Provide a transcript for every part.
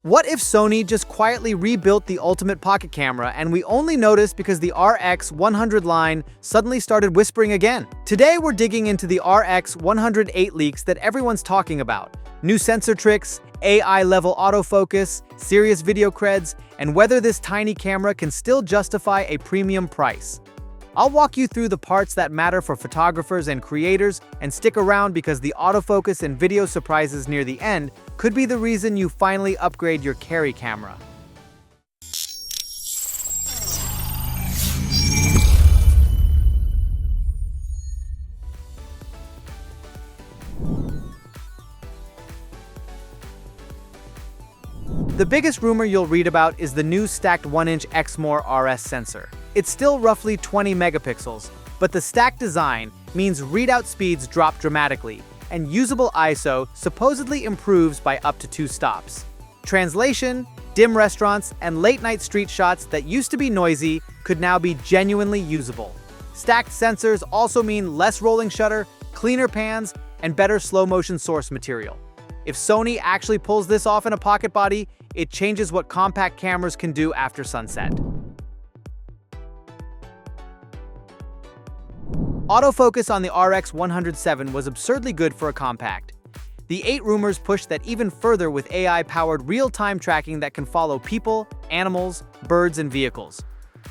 What if Sony just quietly rebuilt the ultimate pocket camera and we only noticed because the RX100 line suddenly started whispering again? Today we're digging into the RX100 VIII leaks that everyone's talking about. New sensor tricks, AI-level autofocus, serious video creds, and whether this tiny camera can still justify a premium price. I'll walk you through the parts that matter for photographers and creators, and stick around because the autofocus and video surprises near the end could be the reason you finally upgrade your carry camera. The biggest rumor you'll read about is the new stacked 1-inch Exmor RS sensor. It's still roughly 20 megapixels, but the stacked design means readout speeds drop dramatically, and usable ISO supposedly improves by up to 2 stops. Translation: dim restaurants and late-night street shots that used to be noisy could now be genuinely usable. Stacked sensors also mean less rolling shutter, cleaner pans, and better slow-motion source material. If Sony actually pulls this off in a pocket body, it changes what compact cameras can do after sunset. Autofocus on the RX100 VIII was absurdly good for a compact. The 8 rumors pushed that even further with AI-powered real-time tracking that can follow people, animals, birds, and vehicles.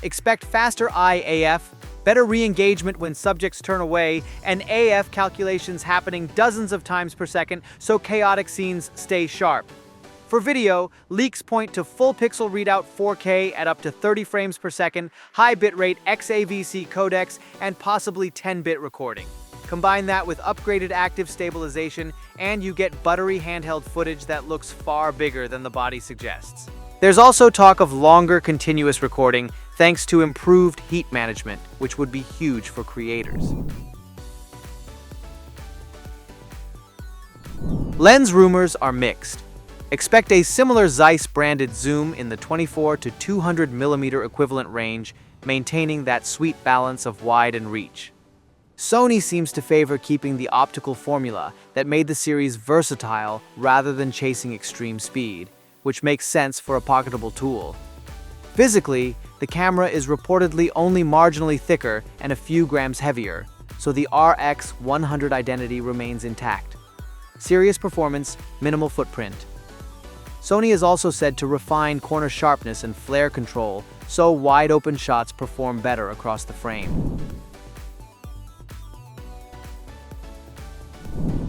Expect faster eye AF, better re-engagement when subjects turn away, and AF calculations happening dozens of times per second so chaotic scenes stay sharp. For video, leaks point to full pixel readout 4K at up to 30 frames per second, high bitrate XAVC codecs, and possibly 10-bit recording. Combine that with upgraded active stabilization, and you get buttery handheld footage that looks far bigger than the body suggests. There's also talk of longer continuous recording thanks to improved heat management, which would be huge for creators. Lens rumors are mixed. Expect a similar Zeiss-branded zoom in the 24 to 200 mm equivalent range, maintaining that sweet balance of wide and reach. Sony seems to favor keeping the optical formula that made the series versatile rather than chasing extreme speed, which makes sense for a pocketable tool. Physically, the camera is reportedly only marginally thicker and a few grams heavier, so the RX100 identity remains intact. Serious performance, minimal footprint. Sony is also said to refine corner sharpness and flare control, so wide-open shots perform better across the frame.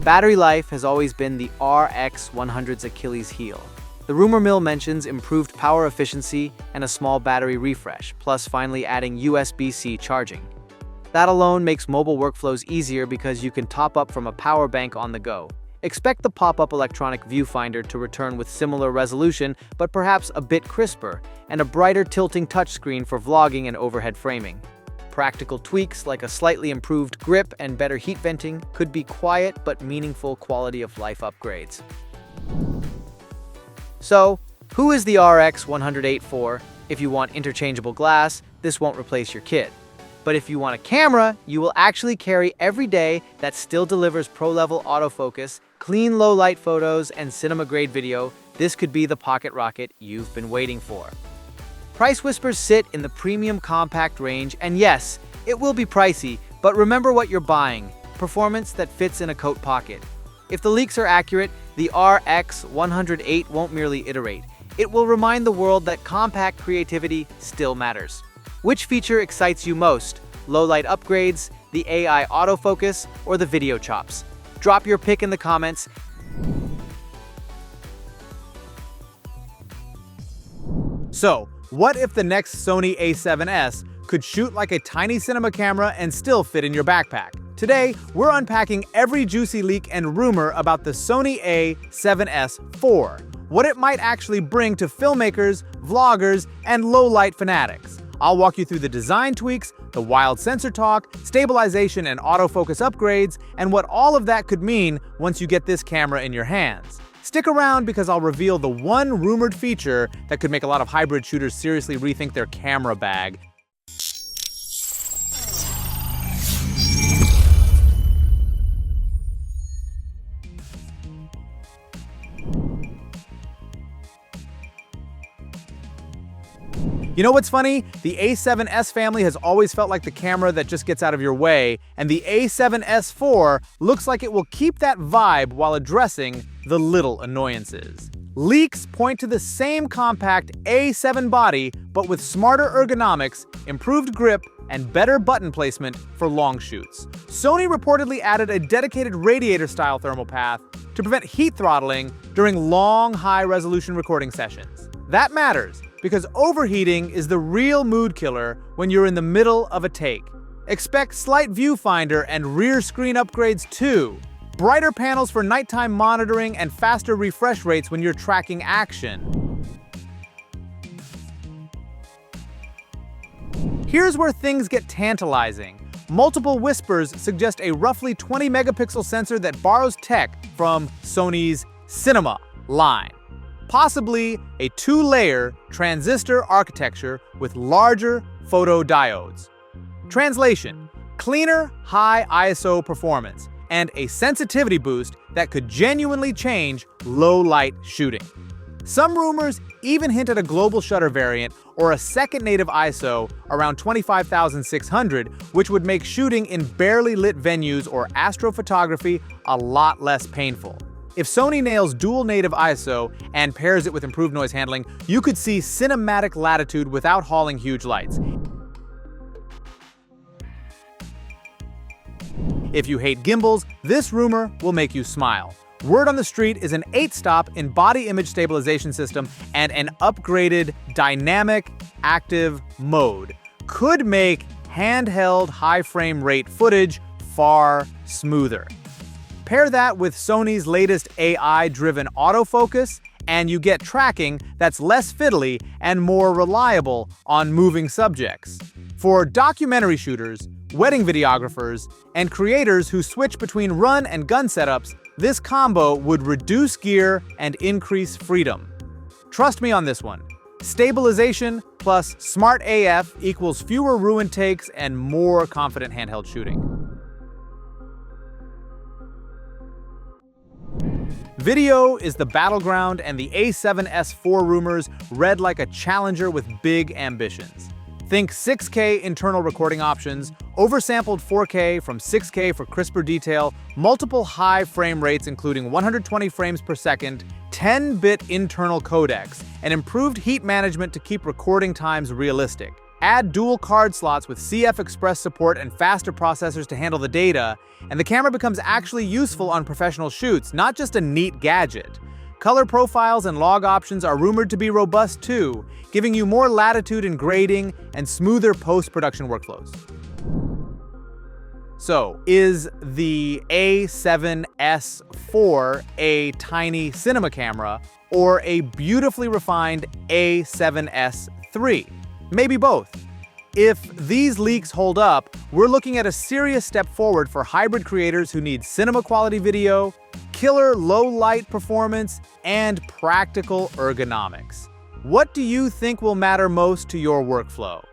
Battery life has always been the RX100's Achilles heel. The rumor mill mentions improved power efficiency and a small battery refresh, plus finally adding USB-C charging. That alone makes mobile workflows easier because you can top up from a power bank on the go. Expect the pop-up electronic viewfinder to return with similar resolution, but perhaps a bit crisper, and a brighter tilting touchscreen for vlogging and overhead framing. Practical tweaks like a slightly improved grip and better heat venting could be quiet but meaningful quality of life upgrades. So, who is the RX100 VIII for? If you want interchangeable glass, this won't replace your kit. But if you want a camera you will actually carry every day that still delivers pro-level autofocus, clean low-light photos, and cinema-grade video, this could be the pocket rocket you've been waiting for. Price whispers sit in the premium compact range, and yes, it will be pricey, but remember what you're buying: performance that fits in a coat pocket. If the leaks are accurate, the RX100 VIII won't merely iterate. It will remind the world that compact creativity still matters. Which feature excites you most? Low-light upgrades, the AI autofocus, or the video chops? Drop your pick in the comments. So, what if the next Sony a7S could shoot like a tiny cinema camera and still fit in your backpack? Today, we're unpacking every juicy leak and rumor about the Sony a7S IV, what it might actually bring to filmmakers, vloggers, and low-light fanatics. I'll walk you through the design tweaks, the wild sensor talk, stabilization and autofocus upgrades, and what all of that could mean once you get this camera in your hands. Stick around because I'll reveal the one rumored feature that could make a lot of hybrid shooters seriously rethink their camera bag. You know what's funny? The A7S family has always felt like the camera that just gets out of your way, and the A7S IV looks like it will keep that vibe while addressing the little annoyances. Leaks point to the same compact A7 body, but with smarter ergonomics, improved grip, and better button placement for long shoots. Sony reportedly added a dedicated radiator-style thermal path to prevent heat throttling during long, high-resolution recording sessions. That matters, because overheating is the real mood killer when you're in the middle of a take. Expect slight viewfinder and rear screen upgrades too. Brighter panels for nighttime monitoring and faster refresh rates when you're tracking action. Here's where things get tantalizing. Multiple whispers suggest a roughly 20 megapixel sensor that borrows tech from Sony's Cinema line. Possibly a two-layer transistor architecture with larger photodiodes. Translation: cleaner, high ISO performance, and a sensitivity boost that could genuinely change low-light shooting. Some rumors even hint at a global shutter variant or a second native ISO around 25,600, which would make shooting in barely lit venues or astrophotography a lot less painful. If Sony nails dual native ISO and pairs it with improved noise handling, you could see cinematic latitude without hauling huge lights. If you hate gimbals, this rumor will make you smile. Word on the street is an 8-stop in-body image stabilization system and an upgraded dynamic active mode could make handheld high frame rate footage far smoother. Pair that with Sony's latest AI-driven autofocus, and you get tracking that's less fiddly and more reliable on moving subjects. For documentary shooters, wedding videographers, and creators who switch between run and gun setups, this combo would reduce gear and increase freedom. Trust me on this one. Stabilization plus smart AF equals fewer ruined takes and more confident handheld shooting. Video is the battleground, and the A7S IV rumors read like a challenger with big ambitions. Think 6K internal recording options, oversampled 4K from 6K for crisper detail, multiple high frame rates including 120 frames per second, 10-bit internal codecs, and improved heat management to keep recording times realistic. Add dual card slots with CF Express support and faster processors to handle the data, and the camera becomes actually useful on professional shoots, not just a neat gadget. Color profiles and log options are rumored to be robust too, giving you more latitude in grading and smoother post-production workflows. So, is the A7S IV a tiny cinema camera or a beautifully refined A7S III? Maybe both. If these leaks hold up, we're looking at a serious step forward for hybrid creators who need cinema-quality video, killer low-light performance, and practical ergonomics. What do you think will matter most to your workflow?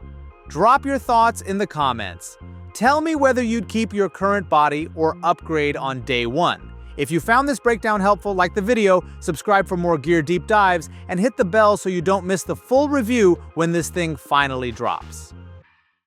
Drop your thoughts in the comments. Tell me whether you'd keep your current body or upgrade on day one. If you found this breakdown helpful, like the video, subscribe for more gear deep dives, and hit the bell so you don't miss the full review when this thing finally drops.